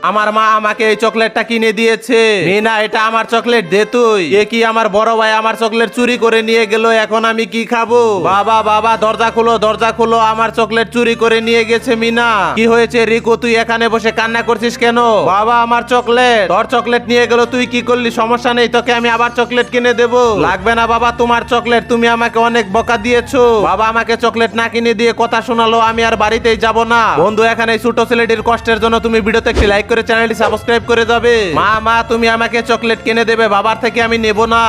আমার মা আমাকে এই চকলেটটা কিনে দিয়েছে। মিনা, এটা আমার চকলেট, দে তুই। এ কি, আমার বড় ভাই আমার চকলেট চুরি করে নিয়ে গেল, এখন আমি কি খাবো? বাবা বাবা, দরজা খুলো, দরজা খুলো, আমার চকলেট চুরি করে নিয়ে গেছে মিনা। কি হয়েছে রিকো, তুই এখানে বসে কান্না করছিস কেন? বাবা, আমার চকলেট, তোর চকলেট নিয়ে গেল, তুই কি করলি? সমস্যা নেই, তোকে আমি আবার চকলেট কিনে দেবো। লাগবে না বাবা, তোমার চকলেট, তুমি আমাকে অনেক বকা দিয়েছো। বাবা আমাকে চকলেট না কিনে দিয়ে কথা শোনালো, আমি আর বাড়িতেই যাব না। বন্ধু, এখানে এই ছোট ছেলেটির কষ্টের জন্য তুমি ভিডিওতে একটি লাইক করে চ্যানেলটি সাবস্ক্রাইব করে যাবে। মা মা, তুমি আমাকে চকলেট কিনে দেবে, বাবার থেকে আমি নেব না।